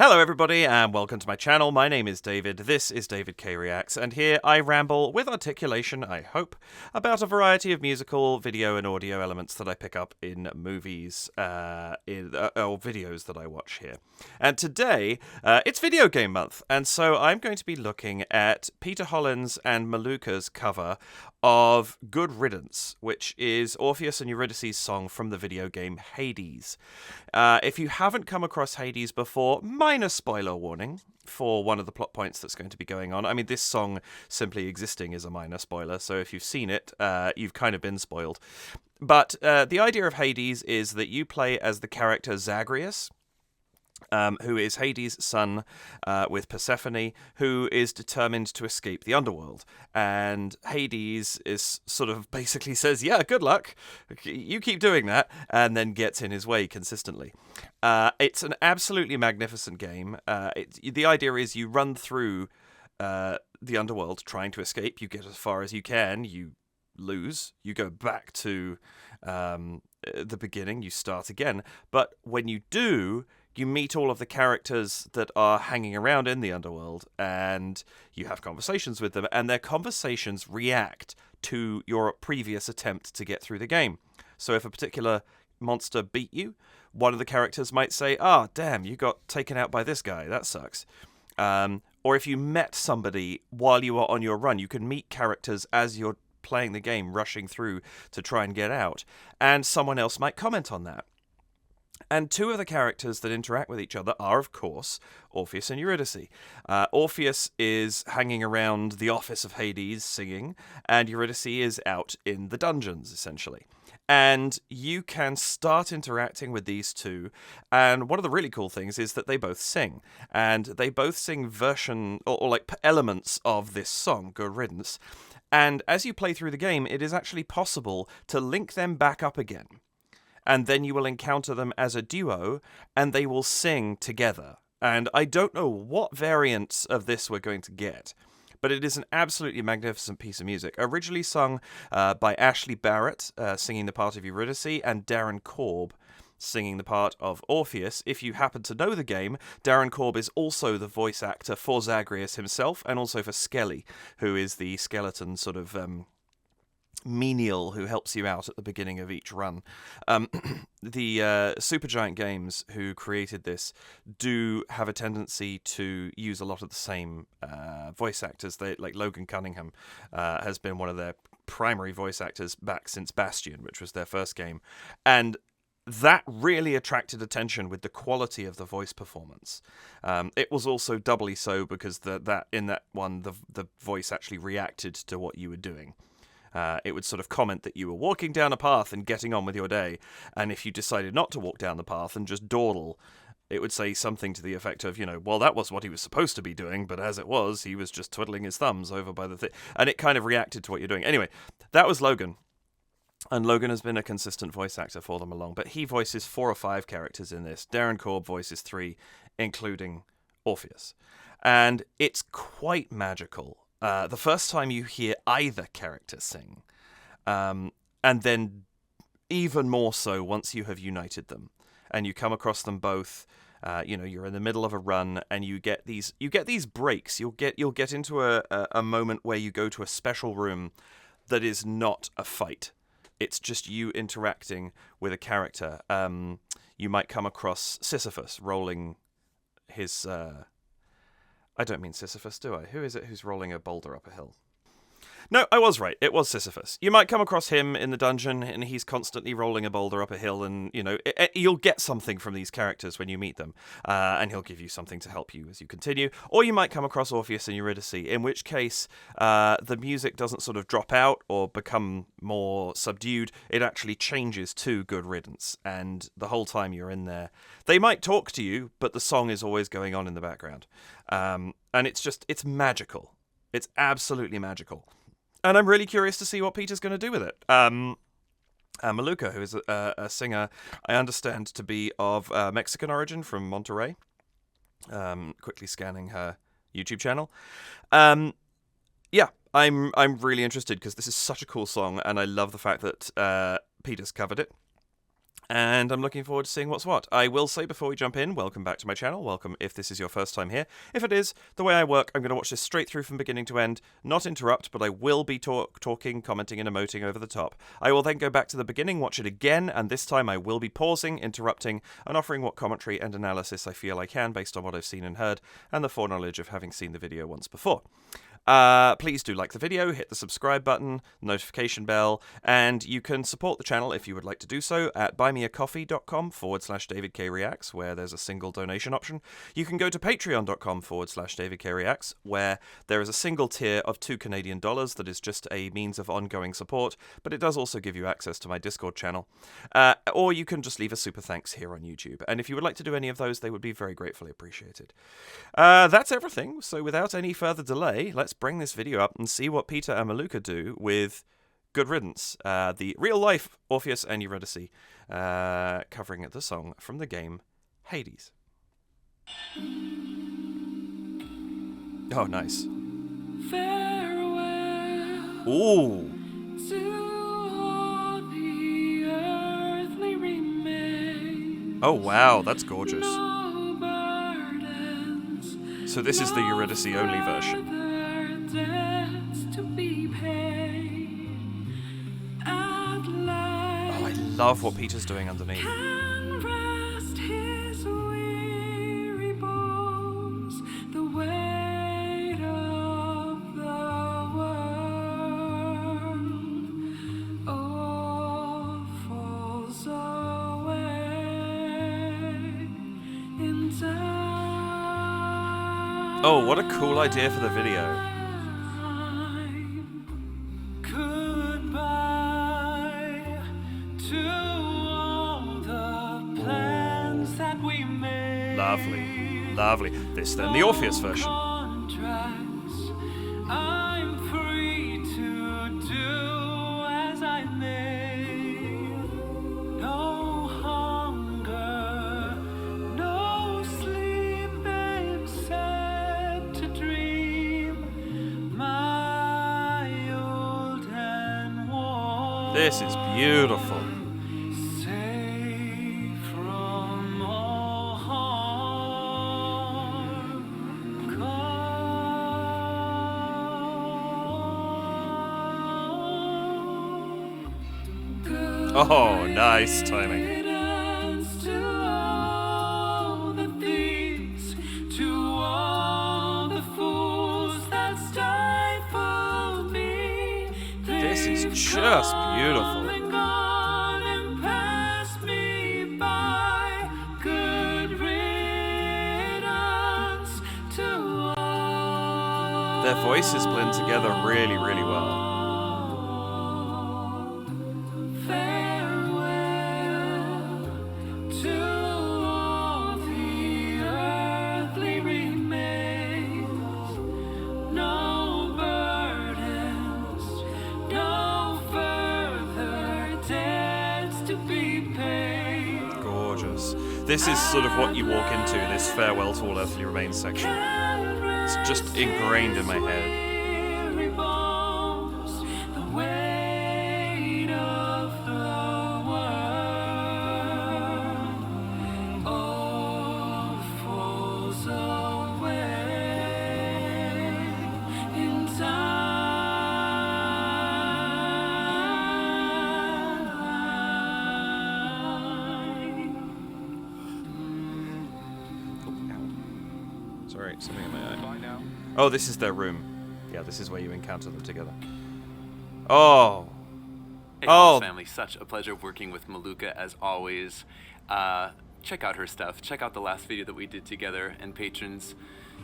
Hello everybody and welcome to my channel. My name is David, this is David K Reacts, and here I ramble with articulation, I hope, about a variety of musical, video and audio elements that I pick up in movies, or videos that I watch here. And today, it's video game month, and so I'm going to be looking at Peter Hollens and Malukah's cover of Good Riddance, which is Orpheus and Eurydice's song from the video game Hades. If you haven't come across Hades before, minor spoiler warning for one of the plot points that's going to be going on. I mean, this song simply existing is a minor spoiler, so if you've seen it, you've kind of been spoiled. But the idea of Hades is that you play as the character Zagreus, who is Hades' son with Persephone, who is determined to escape the underworld. And Hades is sort of basically says, yeah, good luck, you keep doing that, and then gets in his way consistently. It's an absolutely magnificent game. The idea is you run through the underworld trying to escape, you get as far as you can, you lose, you go back to the beginning, you start again. But when you do, you meet all of the characters that are hanging around in the underworld, and you have conversations with them, and their conversations react to your previous attempt to get through the game. So if a particular monster beat you, one of the characters might say, damn, you got taken out by this guy, that sucks. Or if you met somebody while you were on your run, you can meet characters as you're playing the game, rushing through to try and get out, and someone else might comment on that. And two of the characters that interact with each other are, of course, Orpheus and Eurydice. Orpheus is hanging around the office of Hades singing, and Eurydice is out in the dungeons, essentially. And you can start interacting with these two, and one of the really cool things is that they both sing. And they both sing version, or like elements of this song, Good Riddance. And as you play through the game, it is actually possible to link them back up again. And then you will encounter them as a duo, and they will sing together. And I don't know what variants of this we're going to get, but it is an absolutely magnificent piece of music. Originally sung by Ashley Barrett, singing the part of Eurydice, and Darren Korb, singing the part of Orpheus. If you happen to know the game, Darren Korb is also the voice actor for Zagreus himself, and also for Skelly, who is the skeleton sort of menial who helps you out at the beginning of each run. The Supergiant Games, who created this, do have a tendency to use a lot of the same voice actors. Like Logan Cunningham has been one of their primary voice actors back since Bastion, which was their first game. And that really attracted attention with the quality of the voice performance. It was also doubly so because in that one, the voice actually reacted to what you were doing. It would sort of comment that you were walking down a path and getting on with your day, and if you decided not to walk down the path and just dawdle, it would say something to the effect of, well, that was what he was supposed to be doing, but as it was, he was just twiddling his thumbs over by the thing, and it kind of reacted to what you're doing. Anyway, that was Logan, and Logan has been a consistent voice actor for them along, but he voices 4 or 5 characters in this. Darren Korb voices 3, including Orpheus, and it's quite magical. The first time you hear either character sing, and then even more so once you have united them, and you come across them both. You're in the middle of a run, and you get these breaks. You'll get into a moment where you go to a special room that is not a fight. It's just you interacting with a character. You might come across Sisyphus rolling his. I don't mean Sisyphus, do I? Who is it who's rolling a boulder up a hill? No, I was right. It was Sisyphus. You might come across him in the dungeon, and he's constantly rolling a boulder up a hill, and, you'll get something from these characters when you meet them, and he'll give you something to help you as you continue. Or you might come across Orpheus and Eurydice, in which case the music doesn't sort of drop out or become more subdued. It actually changes to Good Riddance, and the whole time you're in there, they might talk to you, but the song is always going on in the background. And it's magical. It's absolutely magical. And I'm really curious to see what Peter's going to do with it. Malukah, who is a singer, I understand to be of Mexican origin from Monterrey. Quickly scanning her YouTube channel. I'm really interested because this is such a cool song, and I love the fact that Peter's covered it. And I'm looking forward to seeing what's what. I will say before we jump in, welcome back to my channel. Welcome if this is your first time here. If it is, the way I work, I'm going to watch this straight through from beginning to end, not interrupt, but I will be talking, commenting, and emoting over the top. I will then go back to the beginning, watch it again, and this time I will be pausing, interrupting, and offering what commentary and analysis I feel I can based on what I've seen and heard, and the foreknowledge of having seen the video once before. Please do like the video, hit the subscribe button, notification bell, and you can support the channel if you would like to do so at buymeacoffee.com/DavidKReacts, where there's a single donation option. You can go to patreon.com/DavidKReacts, where there is a single tier of $2 Canadian that is just a means of ongoing support, but it does also give you access to my Discord channel. Or you can just leave a super thanks here on YouTube. And if you would like to do any of those, they would be very gratefully appreciated. That's everything, so without any further delay, let's bring this video up and see what Peter and Malukah do with Good Riddance, the real-life Orpheus and Eurydice, covering the song from the game Hades. Oh, nice. Farewell. Ooh. To all the earthly remains. Oh, wow, that's gorgeous. No burdens, So this is the Eurydice only version. debts to be paid. At last Oh, I love what Peter's doing underneath. can rest his weary bones. The weight of the world all falls away in time. Oh, what a cool idea for the video. Goodbye to all the plans that we made. Lovely, lovely. This then, the Orpheus version. Contracts, I'm free to do as I may. No hunger, no sleep except to dream. My old and worn. This is beautiful. Safe from all harm. Oh, nice timing. Riddance to all the thieves, to all the fools that stifled me. This is They've just come beautiful. and gone and passed me by. Good riddance to all. Their voices blend together really, really well. Farewell to all the earthly remains. No burdens, no further debts to be paid. Gorgeous. This is sort of what you walk into, this farewell to all earthly remains section. It's just ingrained in my head. Weary bones, the weight of the world all falls away in time. Sorry, something in my eye. Oh, this is their room. Yeah, this is where you encounter them together. Oh. Hey, Oh. family, such a pleasure working with Malukah as always. Check out her stuff. Check out the last video that we did together. And patrons,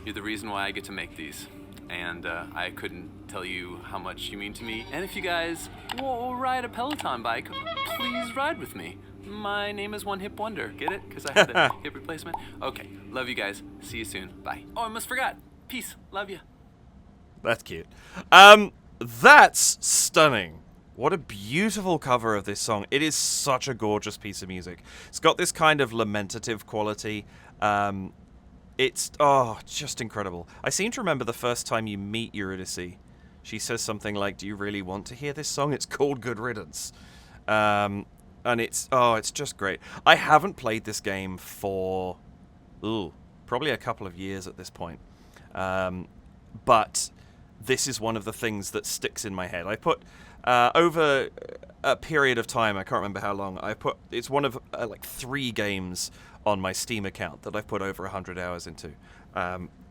you're the reason why I get to make these. And I couldn't tell you how much you mean to me. And if you guys will ride a Peloton bike, please ride with me. My name is One Hip Wonder. Get it? Because I had a hip replacement. Okay, love you guys. See you soon. Bye. Oh, I almost forgot. Peace. Love you. That's cute. That's stunning. What a beautiful cover of this song. It is such a gorgeous piece of music. It's got this kind of lamentative quality. It's, just incredible. I seem to remember the first time you meet Eurydice, she says something like, "Do you really want to hear this song? It's called Good Riddance." And it's just great. I haven't played this game for probably a couple of years at this point. But this is one of the things that sticks in my head. I put over a period of time, I can't remember how long, it's one of like 3 games on my Steam account that I've put over 100 hours into.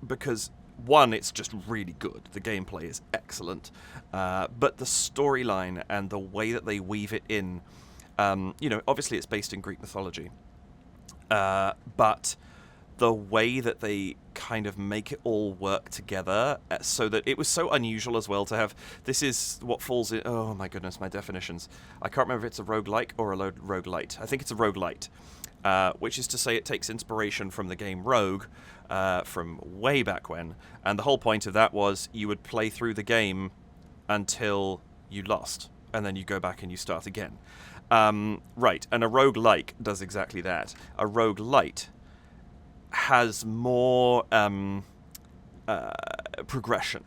Because one, it's just really good. The gameplay is excellent. But the storyline and the way that they weave it in, obviously it's based in Greek mythology. But the way that they kind of make it all work together, so that it was so unusual as well to have, this is what falls in, oh my goodness, my definitions. I can't remember if it's a roguelike or a roguelite. I think it's a roguelite, which is to say it takes inspiration from the game Rogue, from way back when, and the whole point of that was you would play through the game until you lost, and then you go back and you start again. Right, and a roguelike does exactly that. A roguelite has more progression.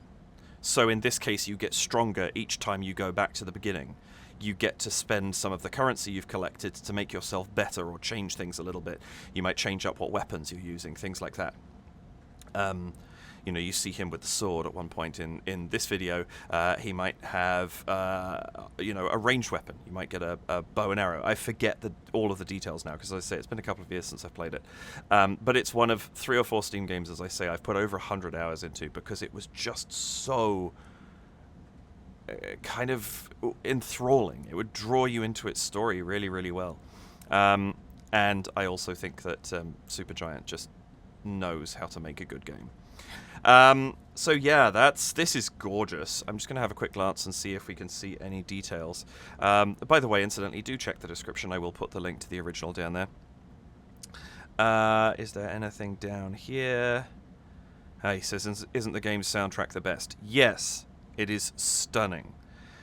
So in this case, you get stronger each time you go back to the beginning. You get to spend some of the currency you've collected to make yourself better or change things a little bit. You might change up what weapons you're using, things like that. You see him with the sword at one point in this video. He might have, a ranged weapon. You might get a bow and arrow. I forget all of the details now, because as I say, it's been a couple of years since I've played it. But it's one of 3 or 4 Steam games, as I say, I've put over 100 hours into, because it was just so kind of enthralling. It would draw you into its story really, really well. And I also think that Supergiant just knows how to make a good game. So yeah, this is gorgeous. I'm just going to have a quick glance and see if we can see any details. By the way, incidentally, do check the description. I will put the link to the original down there. Is there anything down here? He says, isn't the game's soundtrack the best? Yes, it is stunning.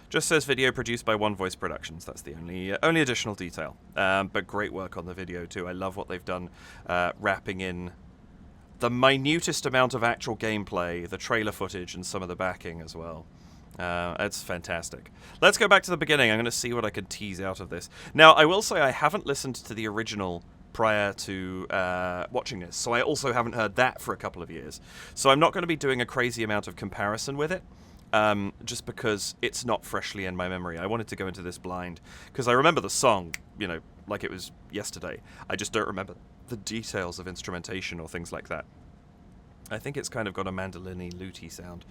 Just says video produced by One Voice Productions. That's the only additional detail. But great work on the video too. I love what they've done, wrapping in the minutest amount of actual gameplay, the trailer footage, and some of the backing as well. It's fantastic. Let's go back to the beginning. I'm going to see what I can tease out of this. Now, I will say I haven't listened to the original prior to watching this, so I also haven't heard that for a couple of years. So I'm not going to be doing a crazy amount of comparison with it, just because it's not freshly in my memory. I wanted to go into this blind, because I remember the song, like it was yesterday. I just don't remember the details of instrumentation or things like that. I think it's kind of got a mandolin-y, lute-y sound,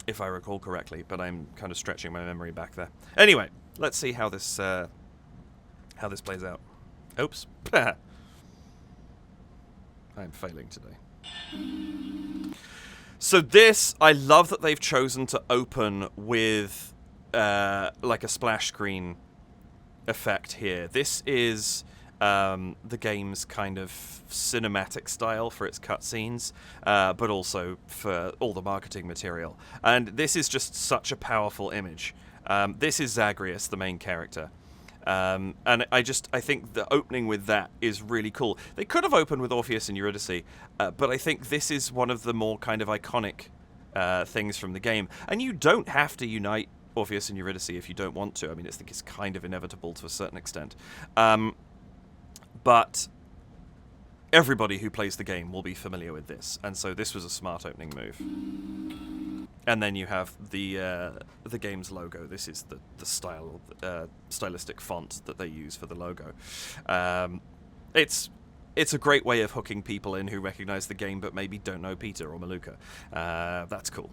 if I recall correctly, but I'm kind of stretching my memory back there. Anyway, let's see how this plays out. Oops. I'm failing today. So this, I love that they've chosen to open with like a splash screen effect here. This is the game's kind of cinematic style for its cutscenes, but also for all the marketing material. And this is just such a powerful image. This is Zagreus, the main character. And I think the opening with that is really cool. They could have opened with Orpheus and Eurydice, but I think this is one of the more kind of iconic things from the game. And you don't have to unite Orpheus and Eurydice if you don't want to. I mean, I think it's kind of inevitable to a certain extent. But everybody who plays the game will be familiar with this, and so this was a smart opening move. And then you have the game's logo. This is the stylistic font that they use for the logo. It's a great way of hooking people in who recognize the game but maybe don't know Peter or Malukah. That's cool.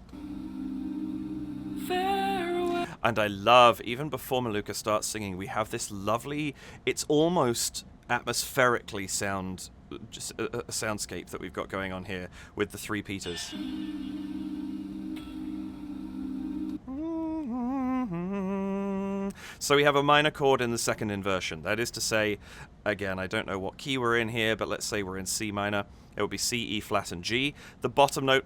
And I love, even before Malukah starts singing, we have this lovely, it's almost atmospherically just a soundscape that we've got going on here with the 3 Peters. So we have a minor chord in the second inversion. That is to say, again, I don't know what key we're in here, but let's say we're in C minor. It would be C, E flat, and G. The bottom note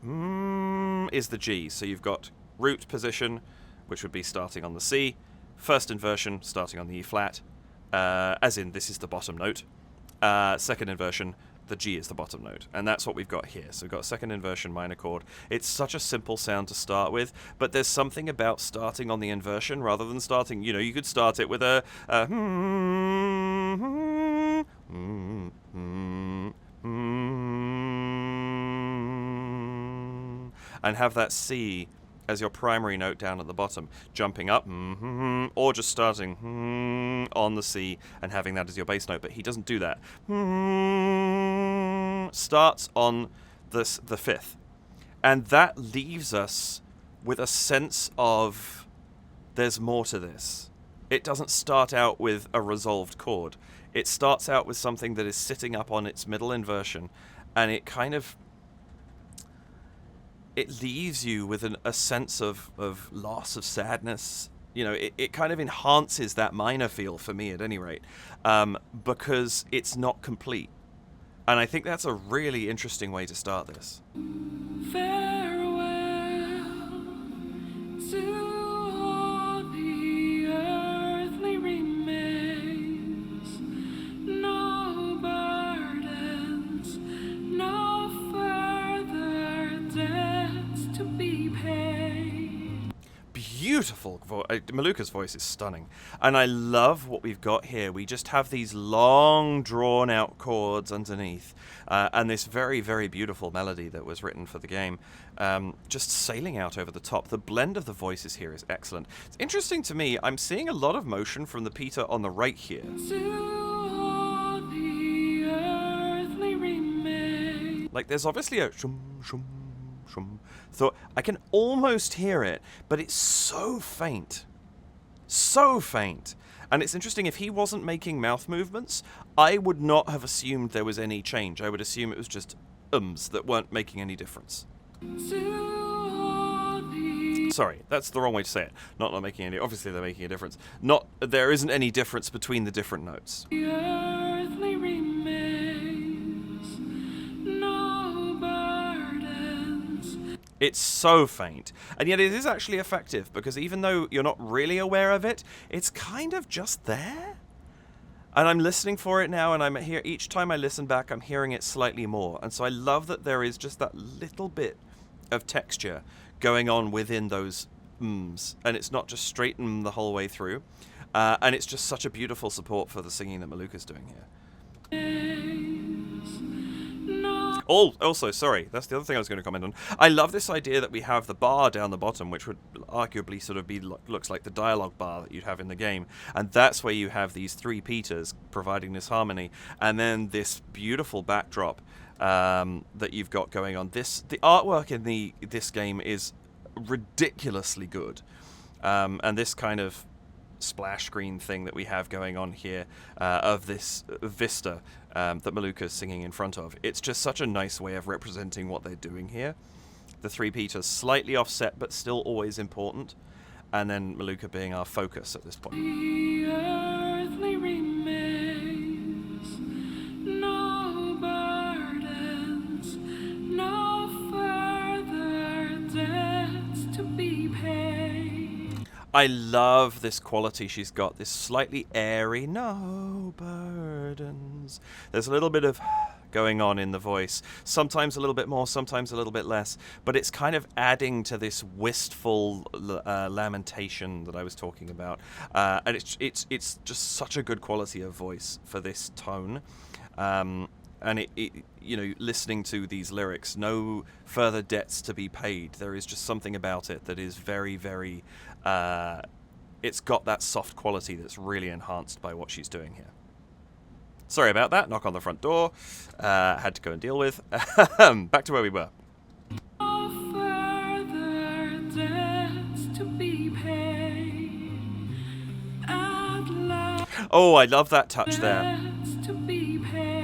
is the G. So you've got root position, which would be starting on the C. First inversion, starting on the E flat. As in, this is the bottom note. Second inversion, the G is the bottom note, and that's what we've got here. So we've got a second inversion minor chord. It's such a simple sound to start with, but there's something about starting on the inversion rather than starting, you know, you could start it with a and have that C as your primary note down at the bottom, jumping up, or just starting on the C and having that as your bass note. But he doesn't do that. Starts on the fifth, and that leaves us with a sense of there's more to this. It doesn't start out with a resolved chord. It starts out with something that is sitting up on its middle inversion, and it kind of it leaves you with a sense of loss, of sadness. You know, it kind of enhances that minor feel, for me at any rate, because it's not complete. And I think that's a really interesting way to start this. Farewell to all the earthly remains, no burdens, no further debts to be paid. Beautiful Malukah's voice is stunning, and I love what we've got here. We just have these long drawn out chords underneath, and this very, very beautiful melody that was written for the game, just sailing out over the top. The blend of the voices here is excellent. It's interesting to me, I'm seeing a lot of motion from the Peter on the right here. To all the earthly remains. Like there's obviously a shum shum shum. So I can almost hear it, but it's so faint. So faint. And it's interesting, if he wasn't making mouth movements, I would not have assumed there was any change. I would assume it was just ums that weren't making any difference. To all the Sorry, that's the wrong way to say it. Not making any, obviously they're making a difference. There isn't any difference between the different notes. earthly remains, no burdens. It's so faint, and yet it is actually effective, because even though you're not really aware of it, it's kind of just there. And I'm listening for it now, and I'm here each time I listen back, I'm hearing it slightly more. And so I love that there is just that little bit of texture going on within those ums, and it's not just straight the whole way through. And it's just such a beautiful support for the singing that Malukah's doing here. Also, sorry, that's the other thing I was going to comment on. I love this idea that we have the bar down the bottom, which would arguably sort of be looks like the dialogue bar that you'd have in the game, and that's where you have these three Peters providing this harmony, and then this beautiful backdrop that you've got going on. The artwork in this game is ridiculously good, and this kind of splash screen thing that we have going on here of this vista that Malukah's singing in front of. It's just such a nice way of representing what they're doing here. The three Peters slightly offset but still always important, and then Malukah being our focus at this point. The earthly remains, no burdens, no further debts to be paid. I love this quality she's got, this slightly airy, no burdens. There's a little bit of going on in the voice, sometimes a little bit more, sometimes a little bit less, but it's kind of adding to this wistful lamentation that I was talking about, and it's just such a good quality of voice for this tone. And it, you know, listening to these lyrics, no further debts to be paid, there is just something about it that is very, very, it's got that soft quality that's really enhanced by what she's doing here. Sorry about that, knock on the front door, had to go and deal with. Back to where we were. No further debts to be paid. At last, Oh, I love that touch there. debts to be paid.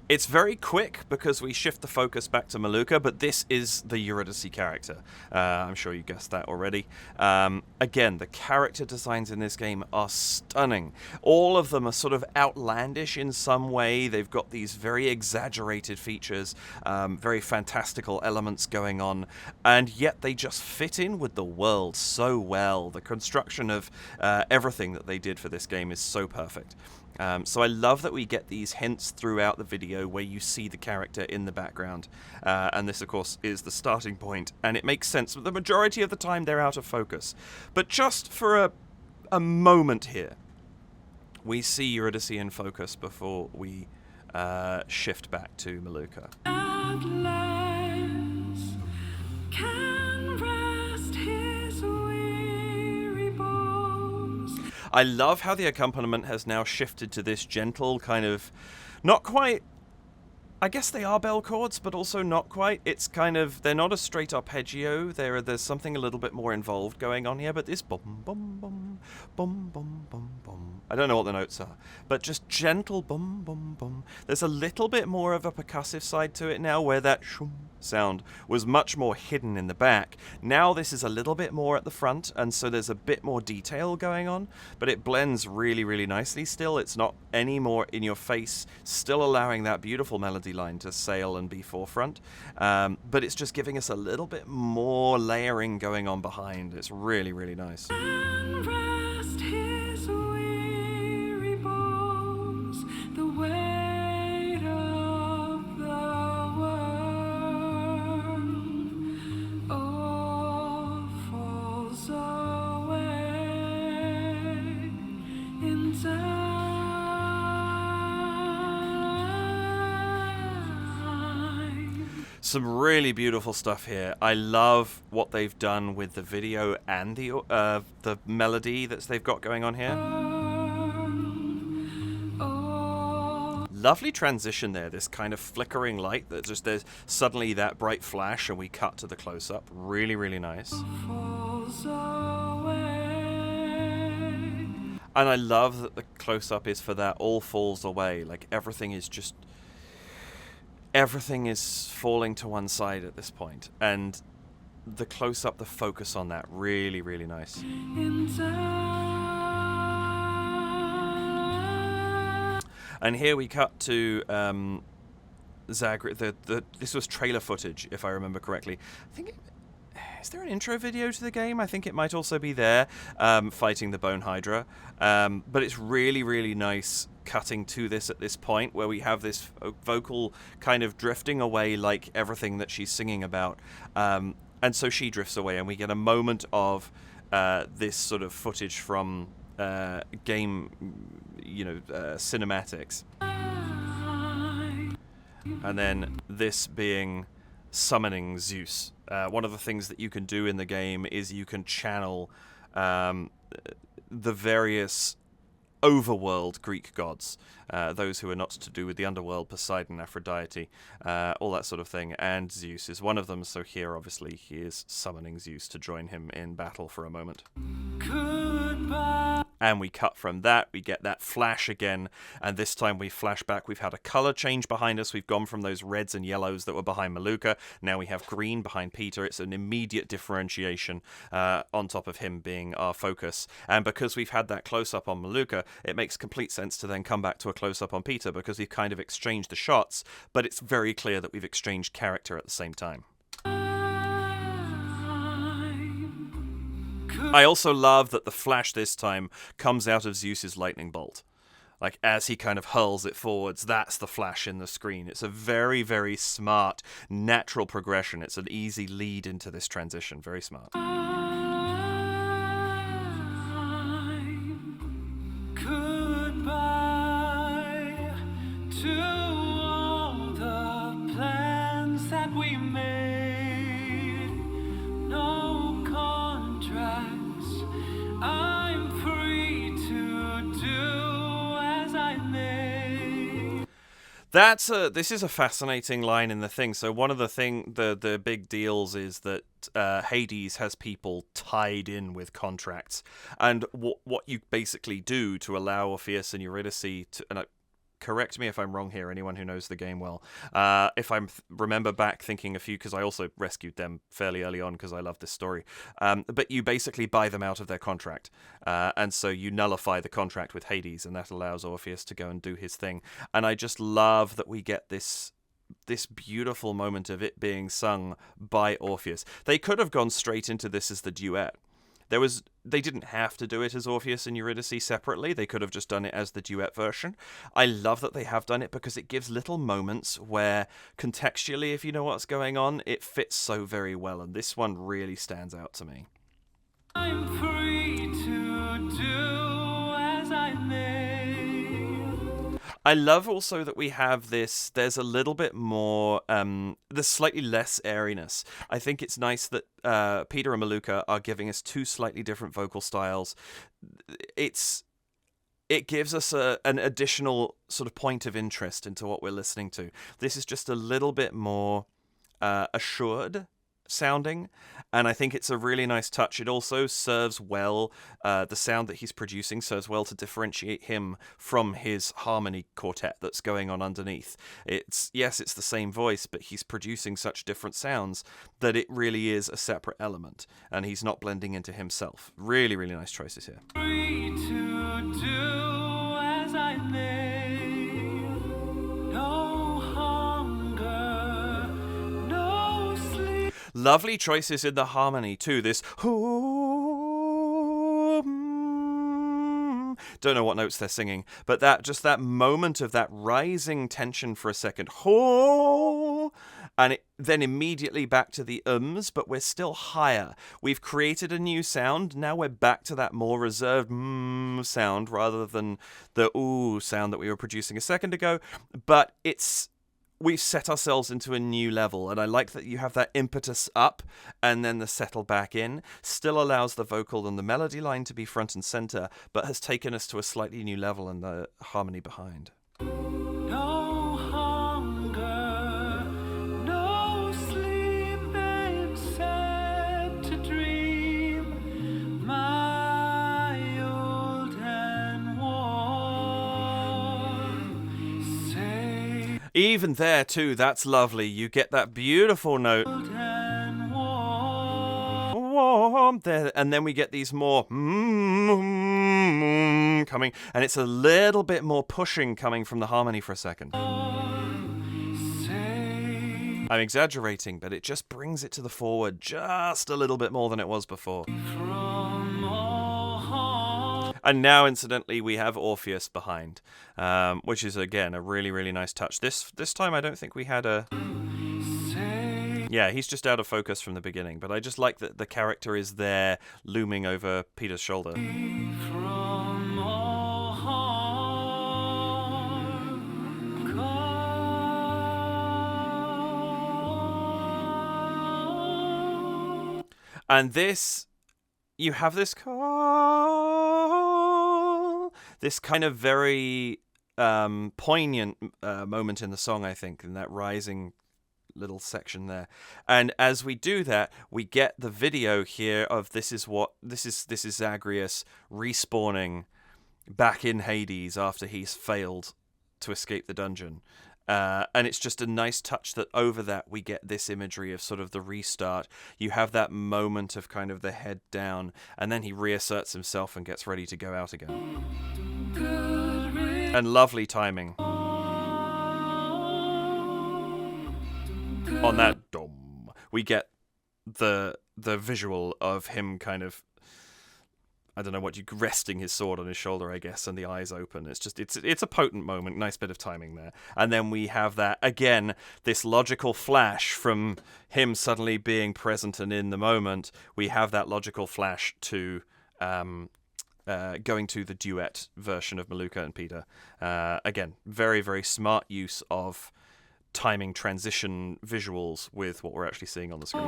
It's very quick because we shift the focus back to Malukah, but this is the Eurydice character. I'm sure you guessed that already. Again, the character designs in this game are stunning. All of them are sort of outlandish in some way. They've got these very exaggerated features, very fantastical elements going on, and yet they just fit in with the world so well. The construction of everything that they did for this game is so perfect. So I love that we get these hints throughout the video where you see the character in the background. And this, of course, is the starting point. And it makes sense. But the majority of the time, they're out of focus. But just for a moment here, we see Eurydice in focus before we shift back to Malukah. At last can rest his weary bones. I love how the accompaniment has now shifted to this gentle kind of, not quite, I guess they are bell chords, but also not quite. It's kind of, they're not a straight arpeggio. There's something a little bit more involved going on here, but this bum, bum, bum, bum, bum, bum, bum. I don't know what the notes are, but just gentle bum, bum, bum. There's a little bit more of a percussive side to it now, where that shum sound was much more hidden in the back. Now this is a little bit more at the front, and so there's a bit more detail going on, but it blends really, really nicely still. It's not any more in your face, still allowing that beautiful melody line to sail and be forefront, but it's just giving us a little bit more layering going on behind. It's really, really nice. And rest his weary bones. The weight of the world all falls away in time. Some really beautiful stuff here. I love what they've done with the video and the melody that they've got going on here. Lovely transition there, this kind of flickering light that just, there's suddenly that bright flash and we cut to the close-up. Really, really nice. Falls away. And I love that the close-up is for that all falls away. Like everything is falling to one side at this point. And the close-up, the focus on that, really, really nice. In time. And here we cut to Zagreus. This was trailer footage, if I remember correctly. I think is there an intro video to the game? I think it might also be there, fighting the Bone Hydra. But it's really, really nice cutting to this at this point, where we have this vocal kind of drifting away like everything that she's singing about. And so she drifts away, and we get a moment of this sort of footage from game, cinematics. And then this being summoning Zeus. One of the things that you can do in the game is you can channel the various overworld Greek gods, those who are not to do with the underworld, Poseidon, Aphrodite, all that sort of thing, and Zeus is one of them. So here, obviously, he is summoning Zeus to join him in battle for a moment. Goodbye. And we cut from that, we get that flash again, and this time we flash back. We've had a color change behind us. We've gone from those reds and yellows that were behind Malukah. Now we have green behind Peter. It's an immediate differentiation on top of him being our focus. And because we've had that close-up on Malukah, it makes complete sense to then come back to a close-up on Peter, because we've kind of exchanged the shots, but it's very clear that we've exchanged character at the same time. I also love that the flash this time comes out of Zeus's lightning bolt. Like, as he kind of hurls it forwards, that's the flash in the screen. It's a very, very smart, natural progression. It's an easy lead into this transition. Very smart. Goodbye to all the plans that we made. No contracts. I'm free to do as I may. This is a fascinating line in the thing. So one of the big deals is that Hades has people tied in with contracts, and what you basically do to allow Orpheus and Eurydice to, and correct me if I'm wrong here, anyone who knows the game well, if I remember back thinking a few, because I also rescued them fairly early on because I love this story, but you basically buy them out of their contract, and so you nullify the contract with Hades, and that allows Orpheus to go and do his thing. And I just love that we get this beautiful moment of it being sung by Orpheus. They could have gone straight into this as the duet, They didn't have to do it as Orpheus and Eurydice separately. They could have just done it as the duet version. I love that they have done it because it gives little moments where contextually, if you know what's going on, it fits so very well, and this one really stands out to me. I'm free to do as I may. I love also that we have this, there's a little bit more, there's slightly less airiness. I think it's nice that Peter and Malukah are giving us two slightly different vocal styles. It gives us an additional sort of point of interest into what we're listening to. This is just a little bit more assured sounding, and I think it's a really nice touch. It also serves well, the sound that he's producing serves well to differentiate him from his harmony quartet that's going on underneath. It's the same voice, but he's producing such different sounds that it really is a separate element, and he's not blending into himself. Really, really nice choices here. Free to do as I may. No hunger, no sleep. Lovely choices in the harmony too. This don't know what notes they're singing, but that moment of that rising tension for a second, and then immediately back to the ums, but we're still higher. We've created a new sound. Now we're back to that more reserved sound rather than the ooh sound that we were producing a second ago. But we've set ourselves into a new level, and I like that you have that impetus up and then the settle back in. Still allows the vocal and the melody line to be front and center, but has taken us to a slightly new level in the harmony behind. No hunger, no sleep except to dream. My old and warm. Say Even there too, that's lovely. You get that beautiful note. and warm. Warm there, and then we get these more coming, and it's a little bit more pushing coming from the harmony for a second. Say I'm exaggerating, but it just brings it to the forward just a little bit more than it was before. from all harm. And now, incidentally, we have Orpheus behind, which is, again, a really, really nice touch. This time I don't think we had a... Say Yeah, he's just out of focus from the beginning, but I just like that the character is there looming over Peter's shoulder. from all harm. Call. And this, you have this call, this kind of very poignant moment in the song, I think, in that rising little section there. And as we do that, we get the video here of this is Zagreus respawning back in Hades after he's failed to escape the dungeon. And it's just a nice touch that over that we get this imagery of sort of the restart. You have that moment of kind of the head down, and then he reasserts himself and gets ready to go out again. And lovely timing on that dom. We get the visual of him kind of, I don't know what you, resting his sword on his shoulder, I guess, and the eyes open. It's a potent moment, nice bit of timing there. And then we have that, again, this logical flash from him suddenly being present and in the moment. We have that logical flash to going to the duet version of Malukah and Peter. Again, very, very smart use of timing transition visuals with what we're actually seeing on the screen.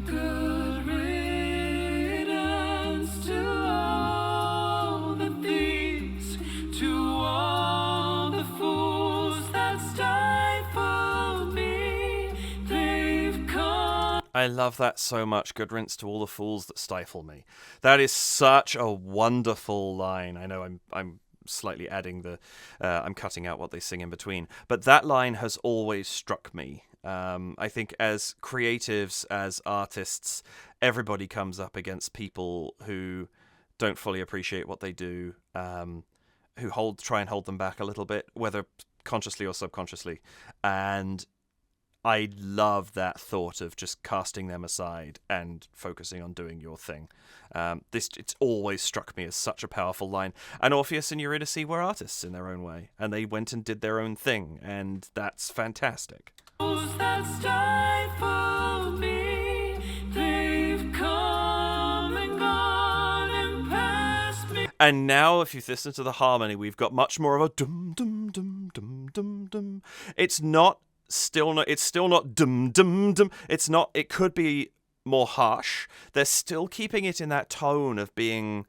Good riddance to all the thieves, to all the fools that stifled me. They've come. I love that so much. Good riddance to all the fools that stifle me. That is such a wonderful line. I know I'm slightly adding I'm cutting out what they sing in between, but that line has always struck me. I think as creatives, as artists, everybody comes up against people who don't fully appreciate what they do, who try and hold them back a little bit, whether consciously or subconsciously. And I love that thought of just casting them aside and focusing on doing your thing. It's always struck me as such a powerful line. And Orpheus and Eurydice were artists in their own way, and they went and did their own thing, and that's fantastic. That stifled me, they've come and gone and passed me. And now, if you listen to the harmony, we've got much more of a dum dum dum dum dum dum. It's still not dum dum dum. It's not. It could be more harsh. They're still keeping it in that tone of being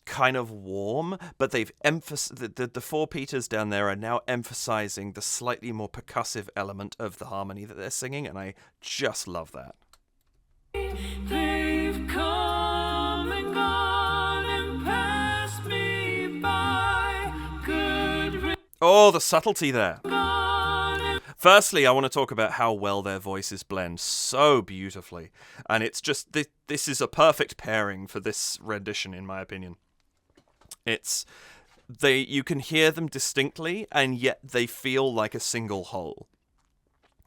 kind of warm, but they've emphasized the four Peters down there are now emphasizing the slightly more percussive element of the harmony that they're singing, and I just love that. They've come and gone and passed me by. Good Oh, the subtlety there. gone. Firstly, I want to talk about how well their voices blend so beautifully, and it's just this is a perfect pairing for this rendition, in my opinion. You can hear them distinctly, and yet they feel like a single whole.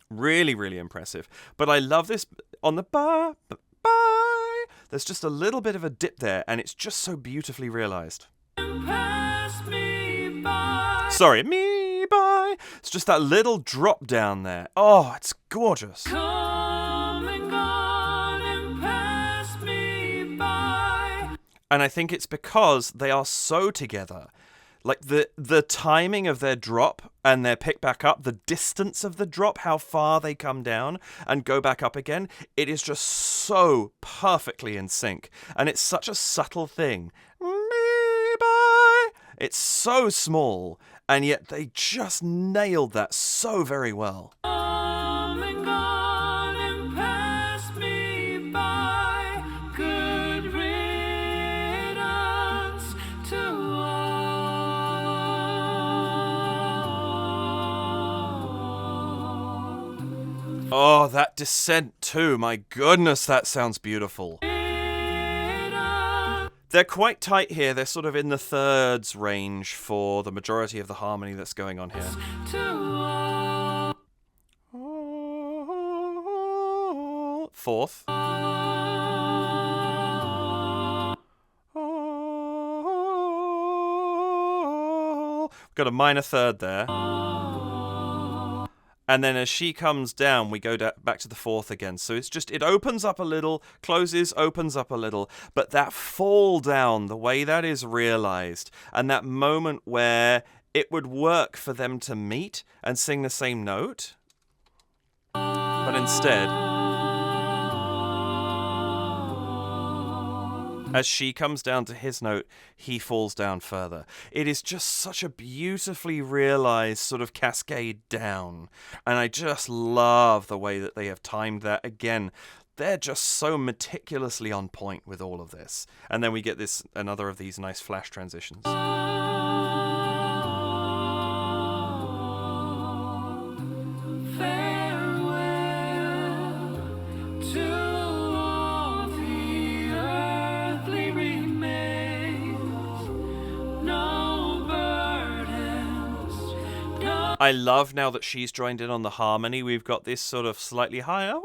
Really, really impressive. But I love this on the bye. There's just a little bit of a dip there, and it's just so beautifully realized. Pass me by. Sorry, me bye. It's just that little drop down there. Oh, it's gorgeous. Come and gone and pass me by. And I think it's because they are so together. Like the timing of their drop and their pick back up, the distance of the drop, how far they come down and go back up again, it is just so perfectly in sync. And it's such a subtle thing. Me bye. It's so small, and yet they just nailed that so very well. Come and gone and pass me by. Good riddance to all. Oh, that descent too. My goodness, that sounds beautiful. They're quite tight here. They're sort of in the thirds range for the majority of the harmony that's going on here. Fourth. Got a minor third there. And then as she comes down, we go back to the fourth again. So it's just, it opens up a little, closes, opens up a little. But that fall down, the way that is realized, and that moment where it would work for them to meet and sing the same note. But instead, as she comes down to his note, he falls down further. It is just such a beautifully realized sort of cascade down. And I just love the way that they have timed that. Again, they're just so meticulously on point with all of this. And then we get another of these nice flash transitions. I love now that she's joined in on the harmony. We've got this sort of slightly higher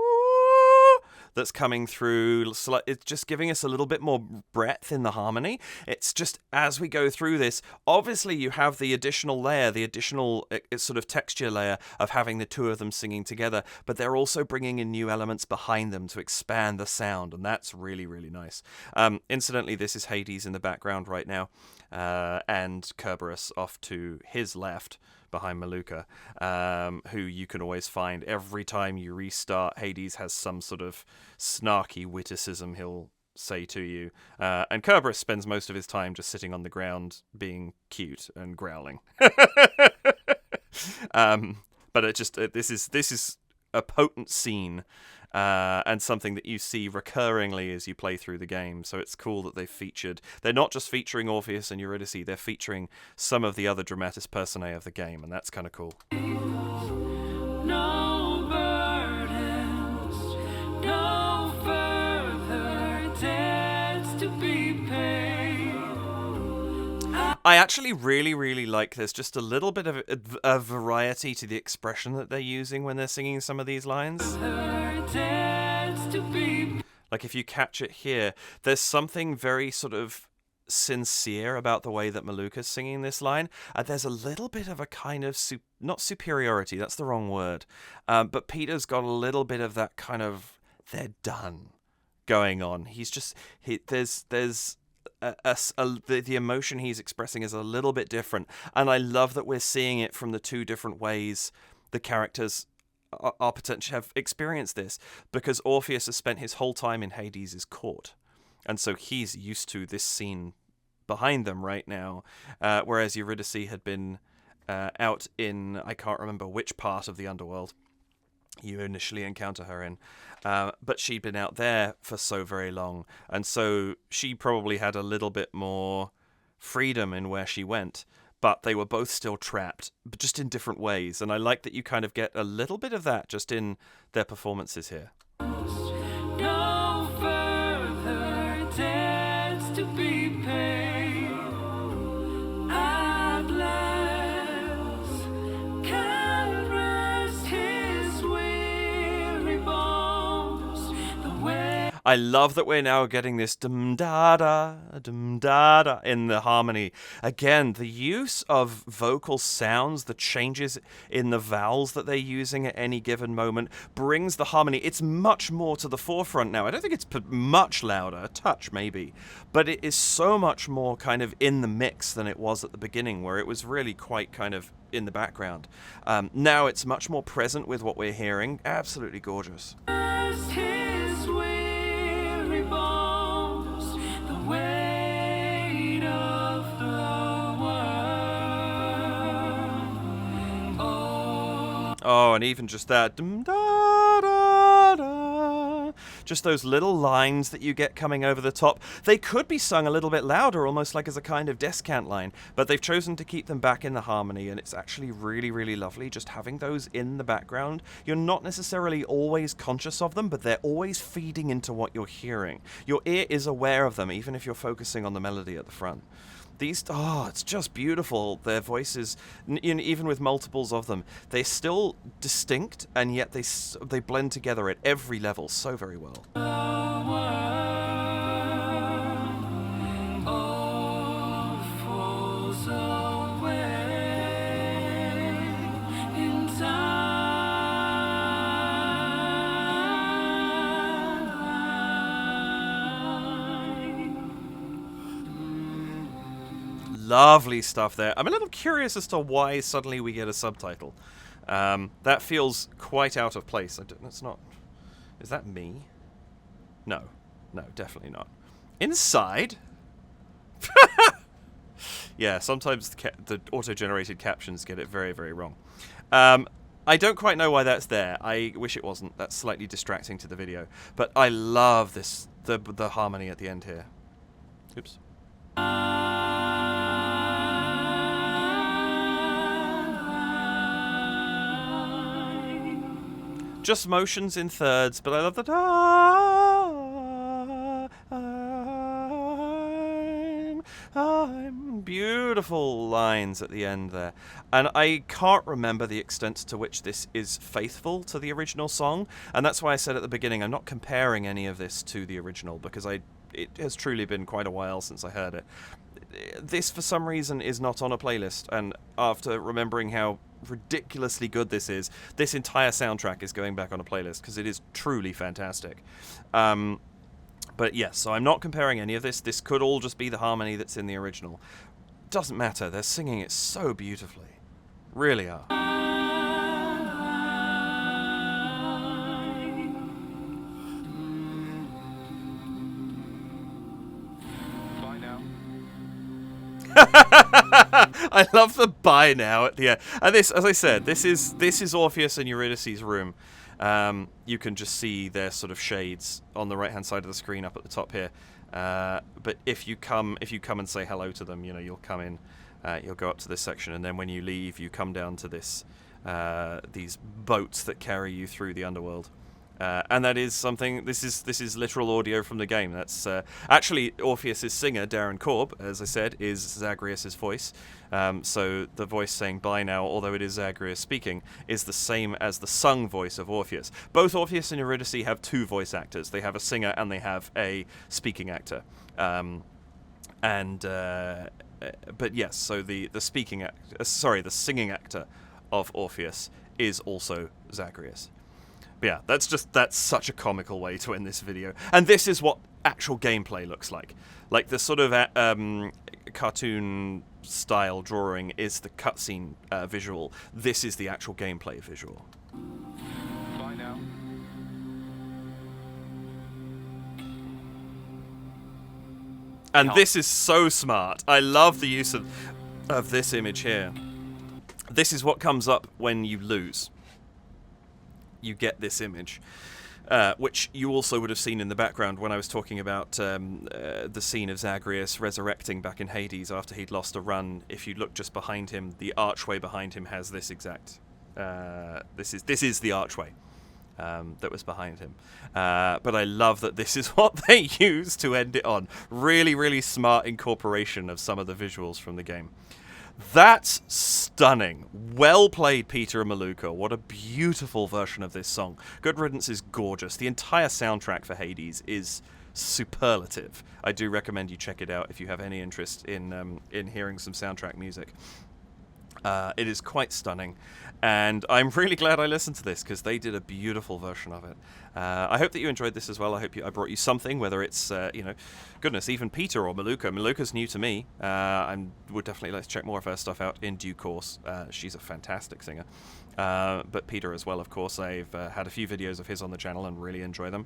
that's coming through. It's just giving us a little bit more breadth in the harmony. It's just as we go through this, obviously you have the additional layer, the additional sort of texture layer of having the two of them singing together, but they're also bringing in new elements behind them to expand the sound, and that's really, really nice. Incidentally, this is Hades in the background right now, and Kerberos off to his left, behind Malukah, who you can always find every time you restart. Hades has some sort of snarky witticism he'll say to you, and Kerberos spends most of his time just sitting on the ground being cute and growling. But this is a potent scene, and something that you see recurringly as you play through the game. So it's cool that they're not just featuring Orpheus and Eurydice, they're featuring some of the other dramatis personae of the game, and that's kind of cool. No burdens, no further debts to be paid. I actually really, really like there's just a little bit of a variety to the expression that they're using when they're singing some of these lines. Like if you catch it here, there's something very sort of sincere about the way that Malukah's singing this line. There's a little bit of a kind of, not superiority, that's the wrong word, but Peter's got a little bit of that kind of, they're done going on. He's just, there's the emotion he's expressing is a little bit different. And I love that we're seeing it from the two different ways the characters are potentially have experienced this, because Orpheus has spent his whole time in Hades' court, and so he's used to this scene behind them right now, whereas Eurydice had been out in, I can't remember which part of the underworld you initially encounter her in, but she'd been out there for so very long, and so she probably had a little bit more freedom in where she went. But they were both still trapped, but just in different ways. And I like that you kind of get a little bit of that just in their performances here. No further debts to be paid. At last can rest his weary bones. The way I love that we're now getting this dum-da-da in the harmony. Again, the use of vocal sounds, the changes in the vowels that they're using at any given moment brings the harmony. It's much more to the forefront now. I don't think it's much louder, a touch maybe, but it is so much more kind of in the mix than it was at the beginning, where it was really quite kind of in the background. Now it's much more present with what we're hearing. Absolutely gorgeous. rest his weary bones. The weight of the world. Oh, and even just that dum-da-da-da, just those little lines that you get coming over the top. They could be sung a little bit louder, almost like as a kind of descant line, but they've chosen to keep them back in the harmony, and it's actually really, really lovely just having those in the background. You're not necessarily always conscious of them, but they're always feeding into what you're hearing. Your ear is aware of them, even if you're focusing on the melody at the front. These, it's just beautiful. Their voices, even with multiples of them, they're still distinct, and yet they blend together at every level so very well. All falls away in time. Lovely stuff there. I'm a little curious as to why suddenly we get a subtitle. That feels quite out of place. That's not... Is that me? No. No, definitely not. Inside? Yeah, sometimes the auto-generated captions get it very, very wrong. I don't quite know why that's there. I wish it wasn't. That's slightly distracting to the video. But I love this, the harmony at the end here. Oops. Just motions in thirds, but I love the I'm beautiful lines at the end there. And I can't remember the extent to which this is faithful to the original song, and that's why I said at the beginning I'm not comparing any of this to the original, because it has truly been quite a while since I heard it. This, for some reason, is not on a playlist, and after remembering how ridiculously good this is, this entire soundtrack is going back on a playlist, because it is truly fantastic. But yes, so I'm not comparing any of this. This could all just be the harmony that's in the original. Doesn't matter, they're singing it so beautifully. Really are. I love the bye now at the end. And this, as I said, this is Orpheus and Eurydice's room. You can just see their sort of shades on the right hand side of the screen up at the top here. But if you come and say hello to them, you'll come in, you'll go up to this section, and then when you leave, you come down to this these boats that carry you through the underworld. And that is something. This is literal audio from the game. That's actually Orpheus's singer, Darren Korb, as I said, is Zagreus's voice. So the voice saying "bye now," although it is Zagreus speaking, is the same as the sung voice of Orpheus. Both Orpheus and Eurydice have two voice actors. They have a singer and they have a speaking actor. But yes, so the singing actor of Orpheus is also Zagreus. But yeah, that's such a comical way to end this video. And this is what actual gameplay looks like. Like the sort of cartoon style drawing is the cutscene visual. This is the actual gameplay visual. Bye now. And this is so smart. I love the use of this image here. This is what comes up when you lose. You get this image, which you also would have seen in the background when I was talking about the scene of Zagreus resurrecting back in Hades after he'd lost a run. If you look just behind him, the archway behind him has this exact... this is the archway that was behind him. But I love that this is what they use to end it on. Really, really smart incorporation of some of the visuals from the game. That's stunning. Well played, Peter and Malukah. What a beautiful version of this song. Good Riddance is gorgeous. The entire soundtrack for Hades is superlative. I do recommend you check it out if you have any interest in hearing some soundtrack music. It is quite stunning, and I'm really glad I listened to this because they did a beautiful version of it. I hope that you enjoyed this as well. I hope I brought you something, whether it's, goodness, even Peter or Malukah. Malukah's new to me. I would definitely like to check more of her stuff out in due course. She's a fantastic singer. But Peter as well, of course. I've had a few videos of his on the channel and really enjoy them.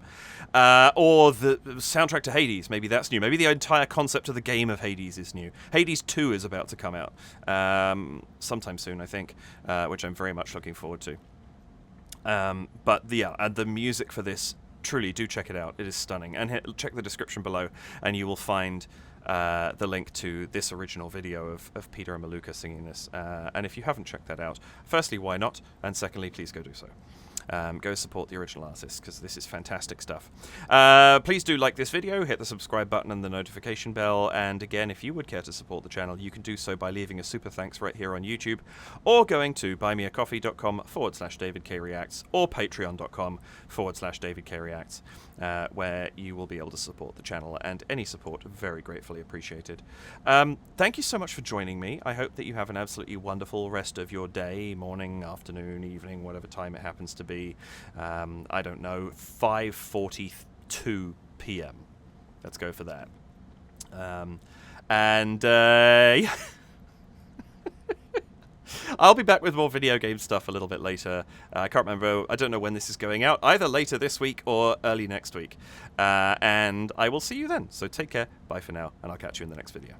Or the soundtrack to Hades, maybe that's new. Maybe the entire concept of the game of Hades is new. Hades 2 is about to come out sometime soon, I think, which I'm very much looking forward to. But yeah, and the music for this, truly do check it out. It is stunning. And check the description below and you will find the link to this original video of Peter and Malukah singing this. And if you haven't checked that out, firstly, why not? And secondly, please go do so. Go support the original artists because this is fantastic stuff. Please do like this video, hit the subscribe button and the notification bell, and again, if you would care to support the channel, you can do so by leaving a super thanks right here on YouTube, or going to buymeacoffee.com/DavidKReacts or patreon.com/DavidKReacts, where you will be able to support the channel, and any support very gratefully appreciated. Thank you so much for joining me. I hope that you have an absolutely wonderful rest of your day, morning, afternoon, evening, whatever time it happens to be. I don't know, 5:42 p.m. Let's go for that. Yeah. I'll be back with more video game stuff a little bit later. I can't remember. I don't know when this is going out. Either later this week or early next week. And I will see you then. So take care. Bye for now. And I'll catch you in the next video.